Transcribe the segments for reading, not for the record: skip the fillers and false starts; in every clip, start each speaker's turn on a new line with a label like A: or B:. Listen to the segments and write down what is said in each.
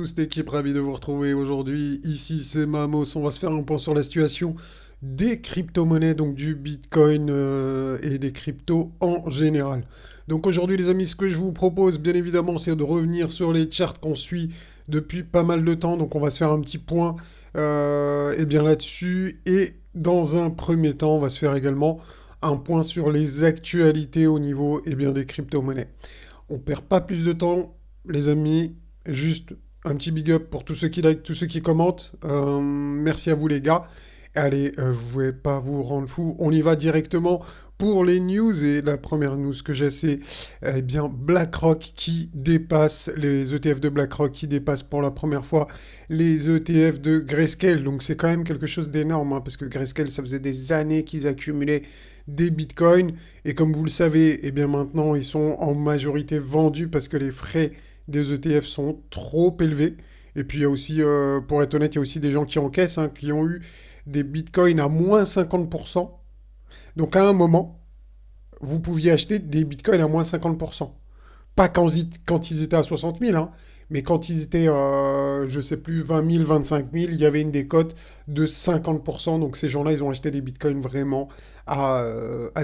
A: Toute équipe, ravi de vous retrouver aujourd'hui. Ici, c'est Mamos. On va se faire un point sur la situation des crypto-monnaies, donc du Bitcoin et des cryptos en général. Donc aujourd'hui, les amis, ce que je vous propose, bien évidemment, c'est de revenir sur les charts qu'on suit depuis pas mal de temps. Donc on va se faire un petit point et bien là-dessus. Et dans un premier temps, on va se faire également un point sur les actualités au niveau bien, des crypto-monnaies. On perd pas plus de temps, les amis. Juste un petit big up pour tous ceux qui like, tous ceux qui commentent. Merci à vous les gars. Allez, je ne vais pas vous rendre fou. On y va directement pour les news. Et la première news que j'ai, c'est bien BlackRock qui dépasse, les ETF de BlackRock qui dépassent pour la première fois les ETF de Grayscale. Donc c'est quand même quelque chose d'énorme, hein, parce que Grayscale, ça faisait des années qu'ils accumulaient des bitcoins. Et comme vous le savez, bien maintenant, ils sont en majorité vendus parce que les frais des ETF sont trop élevés. Et puis il y a aussi, pour être honnête, il y a aussi des gens qui encaissent, hein, qui ont eu des bitcoins à moins 50%. Donc à un moment, vous pouviez acheter des bitcoins à moins 50%. Pas quand ils étaient à 60 000, hein, mais quand ils étaient, je sais plus, 20 000, 25 000, il y avait une décote de 50%. Donc ces gens-là, ils ont acheté des bitcoins vraiment à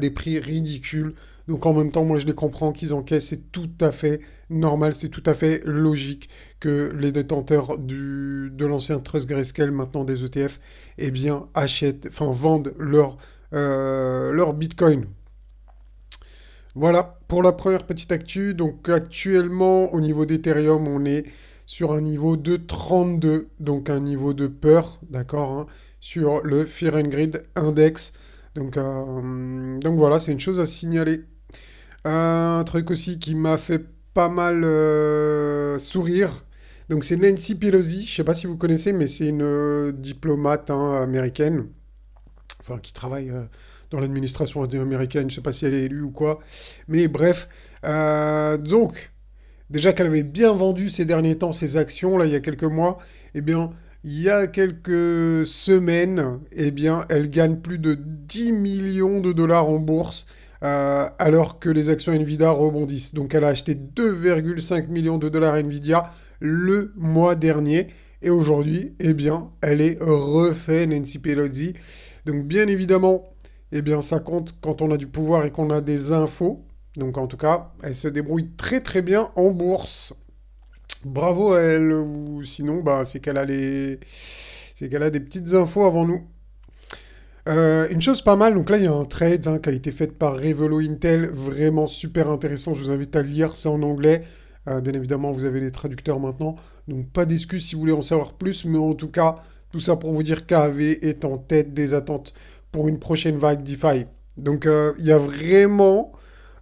A: des prix ridicules. Donc en même temps, moi je les comprends qu'ils encaissent, c'est tout à fait normal, c'est tout à fait logique que les détenteurs de l'ancien Trust Grayscale, maintenant des ETF, eh bien achètent, enfin vendent leur bitcoin. Voilà pour la première petite actu. Donc actuellement, au niveau d'Ethereum, on est sur un niveau de 32, donc un niveau de peur, d'accord, hein, sur le Fear and Greed Index. Donc voilà, c'est une chose à signaler. Un truc aussi qui m'a fait pas mal sourire. Donc c'est Nancy Pelosi, je sais pas si vous connaissez, mais c'est une diplomate, hein, américaine, enfin qui travaille dans l'administration américaine, je sais pas si elle est élue ou quoi, mais bref, donc déjà qu'elle avait bien vendu ces derniers temps ses actions, là il y a quelques mois, eh bien il y a quelques semaines, eh bien elle gagne plus de 10 millions de dollars en bourse. Alors que les actions Nvidia rebondissent. Donc elle a acheté 2,5 millions de dollars Nvidia le mois dernier. Et aujourd'hui, eh bien, elle est refait Nancy Pelosi. Donc bien évidemment, eh bien ça compte quand on a du pouvoir et qu'on a des infos. Donc en tout cas, elle se débrouille très très bien en bourse. Bravo à elle. Ou sinon, bah, c'est qu'elle a des petites infos avant nous. Une chose pas mal, donc là il y a un trade, hein, qui a été fait par Revolo Intel, vraiment super intéressant, je vous invite à le lire, c'est en anglais. Bien évidemment vous avez les traducteurs maintenant, donc pas d'excuses si vous voulez en savoir plus, mais en tout cas, tout ça pour vous dire qu'AV est en tête des attentes pour une prochaine vague DeFi. Donc il y a vraiment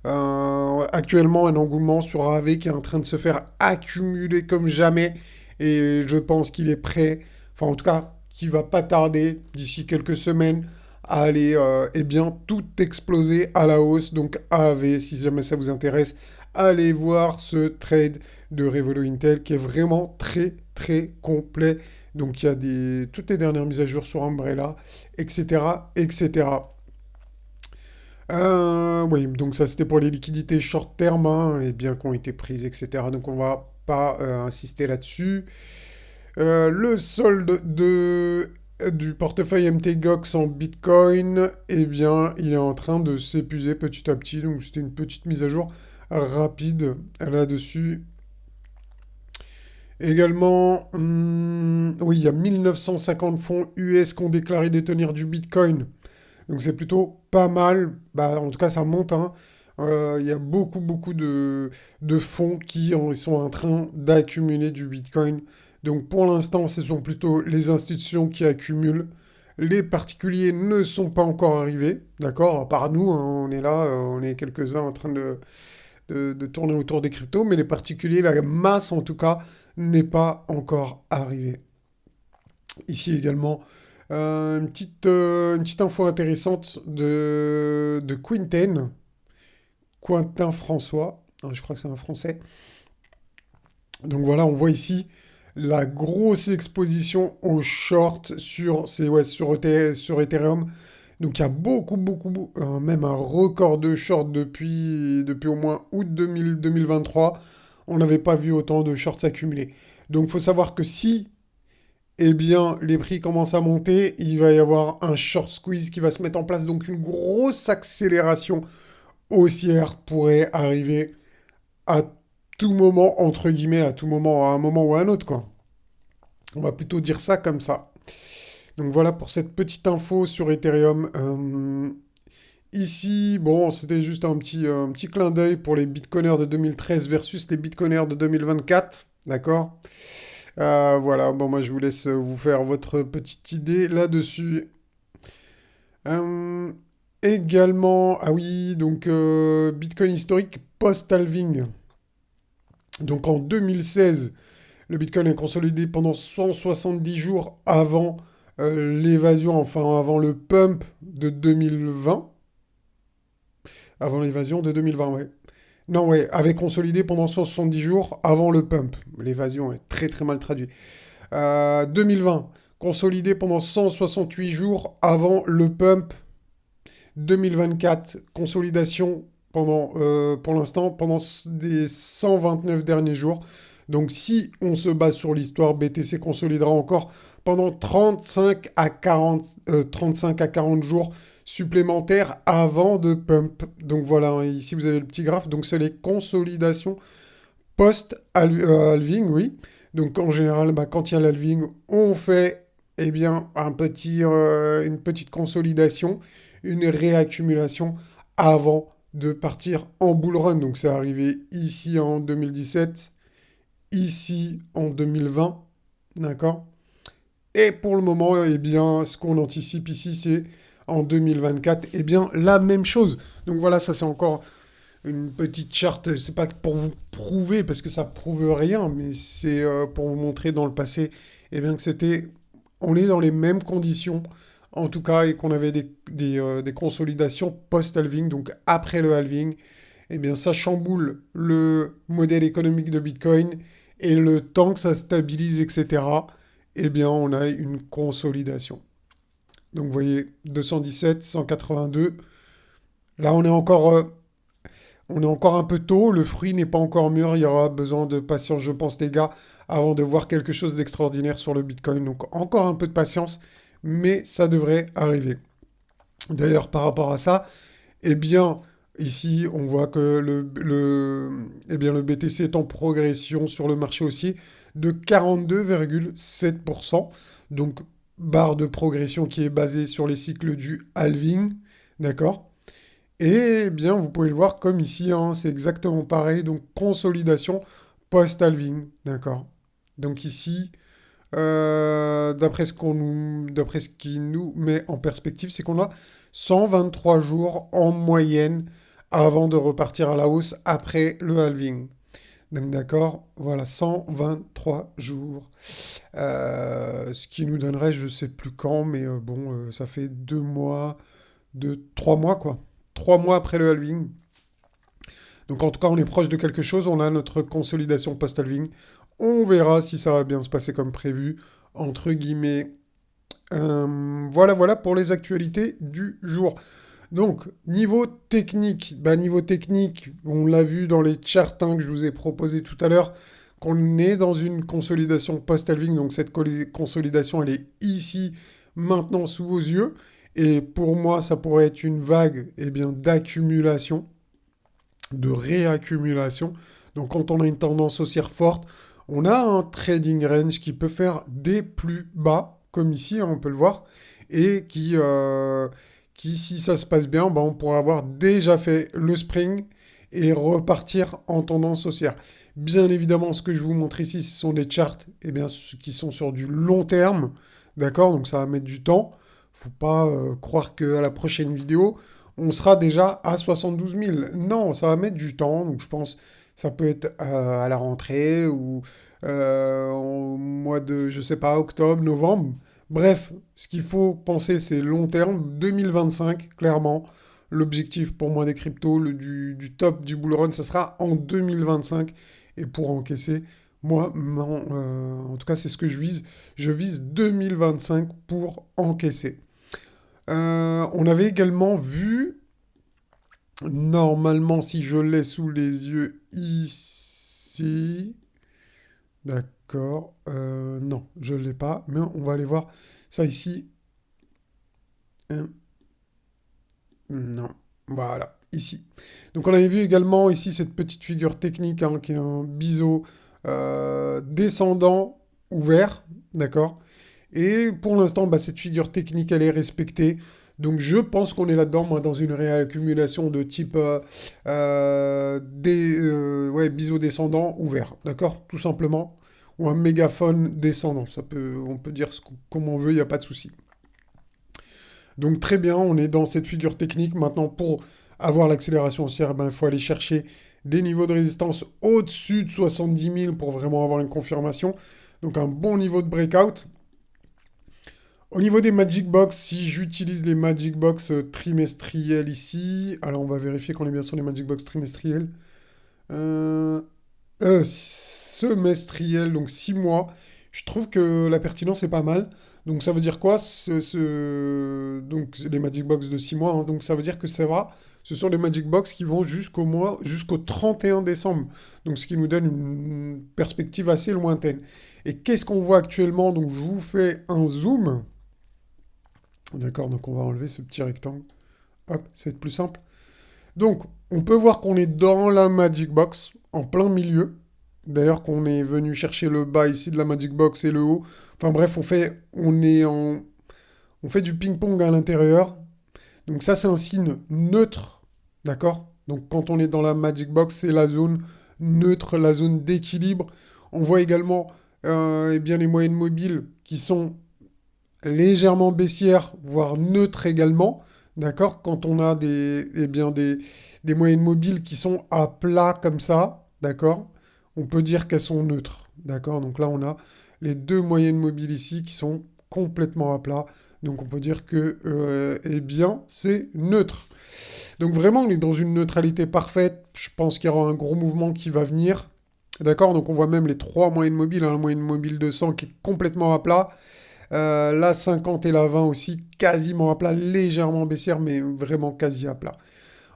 A: actuellement un engouement sur AV qui est en train de se faire accumuler comme jamais, et je pense qu'il est prêt, enfin en tout cas, qui va pas tarder d'ici quelques semaines à aller bien tout exploser à la hausse. Donc AAV, si jamais ça vous intéresse, allez voir ce trade de Revolo Intel qui est vraiment très très complet. Donc il y a toutes les dernières mises à jour sur Umbrella, etc. etc. Oui, donc ça c'était pour les liquidités short term, hein, et bien qui ont été prises, etc. Donc on va pas insister là-dessus. Le solde du portefeuille MTGOX en Bitcoin, eh bien, il est en train de s'épuiser petit à petit. Donc, c'était une petite mise à jour rapide là-dessus. Également, oui, il y a 1950 fonds US qui ont déclaré détenir du Bitcoin. Donc, c'est plutôt pas mal. Bah, en tout cas, ça monte, hein. Il y a beaucoup, beaucoup de fonds qui sont en train d'accumuler du Bitcoin. Donc pour l'instant, ce sont plutôt les institutions qui accumulent. Les particuliers ne sont pas encore arrivés, d'accord? À part nous, hein, on est là, on est quelques-uns en train de tourner autour des cryptos, mais les particuliers, la masse en tout cas, n'est pas encore arrivée. Ici également, une petite info intéressante de Quentin François, hein, je crois que c'est un Français. Donc voilà, on voit ici la grosse exposition au short sur Ethereum. Donc il y a même un record de short depuis au moins août 2023. On n'avait pas vu autant de shorts s'accumuler. Donc, il faut savoir que si, eh bien, les prix commencent à monter, il va y avoir un short squeeze qui va se mettre en place. Donc, une grosse accélération haussière pourrait arriver à tout moment, entre guillemets, à tout moment, à un moment ou à un autre, quoi. On va plutôt dire ça comme ça. Donc voilà pour cette petite info sur Ethereum. Ici, bon, c'était juste un petit clin d'œil pour les bitcoiners de 2013 versus les bitcoiners de 2024. D'accord? Voilà, bon, moi je vous laisse vous faire votre petite idée là-dessus. Euh, Également, ah oui, donc Bitcoin historique post-halving. Donc en 2016, le Bitcoin est consolidé pendant 170 jours avant l'évasion, enfin avant le pump de 2020. Avant l'évasion de 2020, ouais. Non, ouais, avait consolidé pendant 170 jours avant le pump. L'évasion est très très mal traduite. 2020, consolidé pendant 168 jours avant le pump. 2024, consolidation pendant, pour l'instant, pendant des 129 derniers jours. Donc si on se base sur l'histoire, BTC consolidera encore pendant 35 à 40 jours supplémentaires avant de pump. Donc voilà, hein, ici vous avez le petit graphe. Donc c'est les consolidations post-halving, oui. Donc en général, bah, quand il y a l'halving, on fait eh bien, une petite consolidation, une réaccumulation avant de partir en bull run. Donc c'est arrivé ici en 2017, ici en 2020, d'accord? Et pour le moment, eh bien, ce qu'on anticipe ici, c'est en 2024, eh bien, la même chose. Donc voilà, ça c'est encore une petite charte, c'est pas pour vous prouver, parce que ça prouve rien, mais c'est pour vous montrer dans le passé, eh bien, que c'était, on est dans les mêmes conditions, en tout cas, et qu'on avait des consolidations post-halving, donc après le halving, eh bien, ça chamboule le modèle économique de Bitcoin, et le temps que ça stabilise, etc., eh bien, on a une consolidation. Donc, vous voyez, 217, 182. Là, on est encore un peu tôt. Le fruit n'est pas encore mûr. Il y aura besoin de patience, je pense, les gars, avant de voir quelque chose d'extraordinaire sur le Bitcoin. Donc, encore un peu de patience, mais ça devrait arriver. D'ailleurs, par rapport à ça, eh bien, ici, on voit que eh bien, le BTC est en progression sur le marché aussi de 42,7%. Donc, barre de progression qui est basée sur les cycles du halving. D'accord? Et eh bien, vous pouvez le voir comme ici, hein, c'est exactement pareil. Donc, consolidation post-halving. D'accord? Donc, ici, d'après ce qui nous met en perspective, c'est qu'on a 123 jours en moyenne avant de repartir à la hausse après le halving. Donc d'accord, voilà, 123 jours. Ce qui nous donnerait, je sais plus quand, mais bon, ça fait 2 mois, 3 mois quoi. 3 mois après le halving. Donc en tout cas, on est proche de quelque chose. On a notre consolidation post-halving. On verra si ça va bien se passer comme prévu, entre guillemets. Voilà, voilà pour les actualités du jour. Donc, niveau technique, on l'a vu dans les charts hein, que je vous ai proposés tout à l'heure, qu'on est dans une consolidation post-halving. Donc, cette consolidation, elle est ici, maintenant, sous vos yeux. Et pour moi, ça pourrait être une vague eh bien, d'accumulation de réaccumulation. Donc quand on a une tendance haussière forte, on a un trading range qui peut faire des plus bas, comme ici, hein, on peut le voir, et qui si ça se passe bien, bah, on pourra avoir déjà fait le spring et repartir en tendance haussière. Bien évidemment, ce que je vous montre ici, ce sont des charts eh bien, qui sont sur du long terme, d'accord? Donc ça va mettre du temps. Faut pas croire qu'à la prochaine vidéo, on sera déjà à 72 000. Non, ça va mettre du temps. Donc je pense que ça peut être à la rentrée ou au mois de, je sais pas, octobre, novembre. Bref, ce qu'il faut penser, c'est long terme, 2025, clairement. L'objectif pour moi des cryptos, du top du bull run, ça sera en 2025. Et pour encaisser, moi, en tout cas, c'est ce que je vise. Je vise 2025 pour encaisser. On avait également vu, normalement, si je l'ai sous les yeux ici, D'accord. Non, je ne l'ai pas, mais on va aller voir ça ici. Hein, non. Voilà, ici. Donc on avait vu également ici cette petite figure technique hein, qui est un biseau descendant ouvert, d'accord? Et pour l'instant, bah, cette figure technique, elle est respectée. Donc je pense qu'on est là-dedans, moi, dans une réaccumulation de type ouais, biseau descendant ouvert, d'accord? Tout simplement. Ou un mégaphone descendant. On peut dire comme on veut, il n'y a pas de souci. Donc très bien, on est dans cette figure technique. Maintenant, pour avoir l'accélération haussière, ben, il faut aller chercher des niveaux de résistance au-dessus de 70 000 pour vraiment avoir une confirmation. Donc un bon niveau de breakout. Au niveau des Magic Box, si j'utilise les Magic Box trimestriels ici, alors on va vérifier qu'on est bien sur les Magic Box trimestriels. Euh, Semestriel, donc 6 mois. Je trouve que la pertinence est pas mal. Donc ça veut dire quoi? Donc les Magic Box de 6 mois, hein. Donc ça veut dire que c'est vrai, ce sont les Magic Box qui vont jusqu'au 31 décembre. Donc ce qui nous donne une perspective assez lointaine. Et qu'est-ce qu'on voit actuellement? Donc je vous fais un zoom. D'accord, donc on va enlever ce petit rectangle. Hop, ça va être plus simple. Donc, on peut voir qu'on est dans la Magic Box, en plein milieu. D'ailleurs, qu'on est venu chercher le bas ici de la Magic Box et le haut. Enfin bref, on fait du ping-pong à l'intérieur. Donc ça, c'est un signe neutre. D'accord? Donc quand on est dans la Magic Box, c'est la zone neutre, la zone d'équilibre. On voit également eh bien, les moyennes mobiles qui sont légèrement baissière, voire neutre également, d'accord? Quand on a des moyennes mobiles qui sont à plat comme ça, d'accord? On peut dire qu'elles sont neutres, d'accord? Donc là, on a les deux moyennes mobiles ici qui sont complètement à plat. Donc on peut dire que, eh bien, c'est neutre. Donc vraiment, on est dans une neutralité parfaite. Je pense qu'il y aura un gros mouvement qui va venir. D'accord? Donc on voit même les trois moyennes mobiles, hein, la moyenne mobile 200 qui est complètement à plat. La 50 et la 20 aussi, quasiment à plat, légèrement baissière, mais vraiment quasi à plat.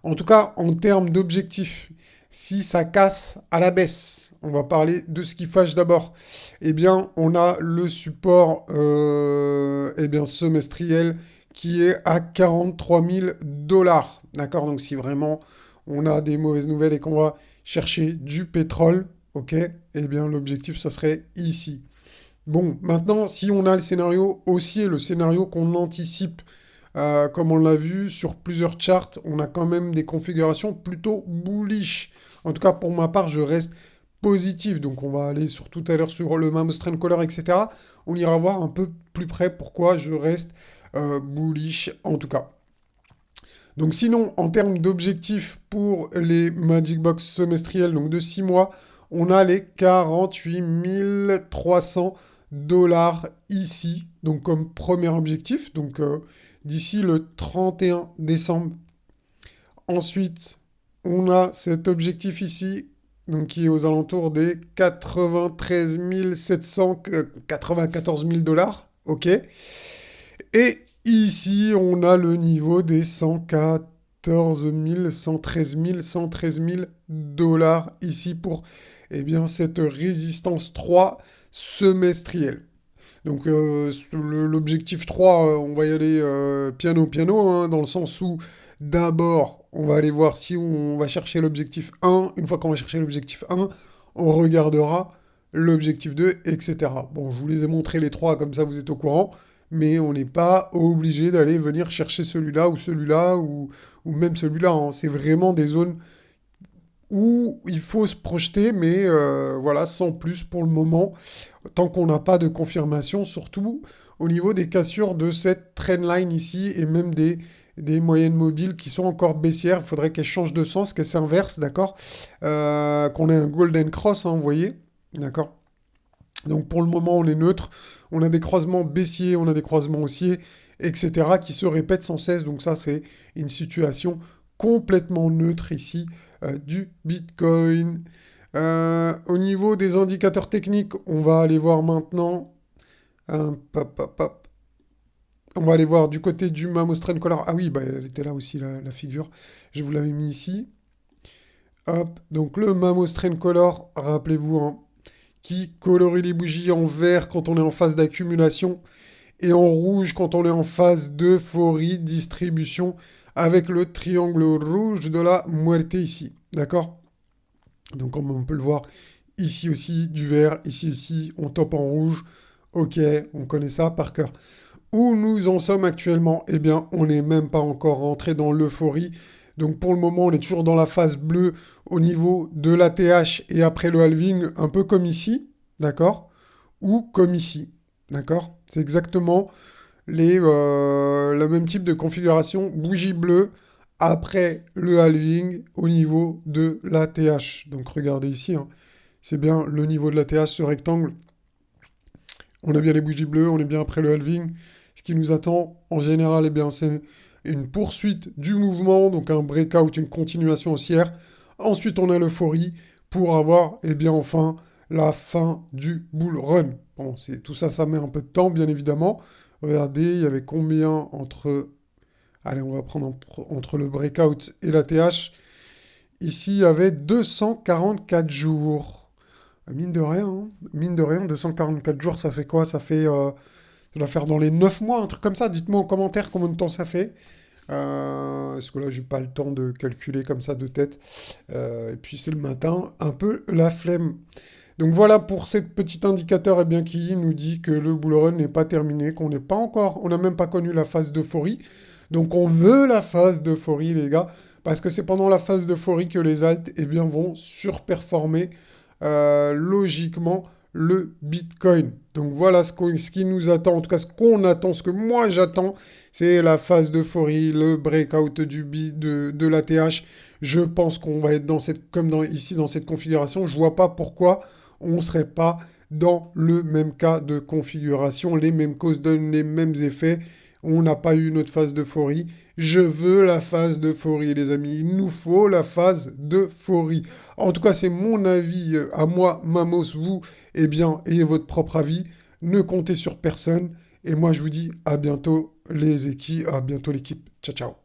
A: En tout cas, en termes d'objectifs, si ça casse à la baisse, on va parler de ce qui fâche d'abord. Eh bien, on a le support eh bien, semestriel qui est à 43 000 dollars. D'accord? Donc, si vraiment on a des mauvaises nouvelles et qu'on va chercher du pétrole, ok? Eh bien, l'objectif, ça serait ici. Bon, maintenant, si on a le scénario haussier, le scénario qu'on anticipe, comme on l'a vu sur plusieurs charts, on a quand même des configurations plutôt bullish. En tout cas, pour ma part, je reste positif. Donc, on va aller sur tout à l'heure sur le Mammoth Trend Color, etc. On ira voir un peu plus près pourquoi je reste bullish en tout cas. Donc sinon, en termes d'objectifs pour les Magic Box semestriels, donc de 6 mois, on a les 48 300 dollars ici, donc comme premier objectif, donc d'ici le 31 décembre. Ensuite, on a cet objectif ici, donc qui est aux alentours des 93 700, 94 000 dollars, ok. Et ici, on a le niveau des 114 000, 113 000, 113 000 dollars ici pour eh bien, cette résistance 3 semestrielle. Donc l'objectif 3, on va y aller piano piano, hein, dans le sens où d'abord, on va aller voir si on va chercher l'objectif 1. Une fois qu'on va chercher l'objectif 1, on regardera l'objectif 2, etc. Bon, je vous les ai montrés les trois, comme ça vous êtes au courant, mais on n'est pas obligé d'aller venir chercher celui-là, ou même celui-là, hein. C'est vraiment des zones où il faut se projeter, mais voilà, sans plus pour le moment, tant qu'on n'a pas de confirmation, surtout au niveau des cassures de cette trendline ici, et même des moyennes mobiles qui sont encore baissières. Il faudrait qu'elles changent de sens, qu'elles s'inversent, d'accord? Qu'on ait un golden cross, hein, vous voyez, d'accord? Donc pour le moment, on est neutre. On a des croisements baissiers, on a des croisements haussiers, etc. qui se répètent sans cesse. Donc ça, c'est une situation complètement neutre ici du Bitcoin. Au niveau des indicateurs techniques, on va aller voir maintenant. Hop, hop, hop. On va aller voir du côté du Mammoth Trend Color. Ah oui, bah, elle était là aussi, la figure. Je vous l'avais mis ici. Hop. Donc le Mammoth Trend Color, rappelez-vous, hein, qui colorie les bougies en vert quand on est en phase d'accumulation et en rouge quand on est en phase d'euphorie, distribution, avec le triangle rouge de la muerte ici. D'accord? Donc comme on peut le voir, ici aussi du vert, ici aussi on top en rouge. Ok, on connaît ça par cœur. Où nous en sommes actuellement? Eh bien, on n'est même pas encore rentré dans l'euphorie. Donc pour le moment, on est toujours dans la phase bleue au niveau de l'ATH et après le halving, un peu comme ici, d'accord? Ou comme ici, d'accord? C'est exactement le même type de configuration, bougie bleue après le halving au niveau de l'ATH. Donc regardez ici, hein, c'est bien le niveau de l'ATH, ce rectangle. On a bien les bougies bleues, on est bien après le halving. Ce qui nous attend en général, eh bien, c'est une poursuite du mouvement, donc un breakout, une continuation haussière. Ensuite, on a l'euphorie pour avoir, eh bien, enfin, la fin du bull run. Bon, tout ça, ça met un peu de temps, bien évidemment. Regardez, il y avait combien entre... Allez, on va prendre entre le breakout et la TH. Ici, il y avait 244 jours. Mine de rien, 244 jours, ça fait quoi? Ça doit faire dans les 9 mois, un truc comme ça. Dites-moi en commentaire combien de temps ça fait. Parce que là, j'ai pas le temps de calculer comme ça de tête. Et puis c'est le matin, un peu la flemme. Donc voilà pour cette petit indicateur eh bien, qui nous dit que le bull run n'est pas terminé, qu'on n'est pas encore, on n'a même pas connu la phase d'euphorie. Donc on veut la phase d'euphorie, les gars, parce que c'est pendant la phase d'euphorie que les alts eh bien, vont surperformer logiquement le Bitcoin. Donc voilà ce qui nous attend, en tout cas ce qu'on attend, ce que moi j'attends, c'est la phase d'euphorie, le breakout de l'ATH. Je pense qu'on va être dans cette, comme ici dans cette configuration. Je vois pas pourquoi on ne serait pas dans le même cas de configuration. Les mêmes causes donnent les mêmes effets. On n'a pas eu notre phase d'euphorie. Je veux la phase d'euphorie, les amis. Il nous faut la phase d'euphorie. En tout cas, c'est mon avis à moi, Mamos. Vous, eh bien, ayez votre propre avis. Ne comptez sur personne. Et moi, je vous dis à bientôt, les équipes. À bientôt, l'équipe. Ciao, ciao.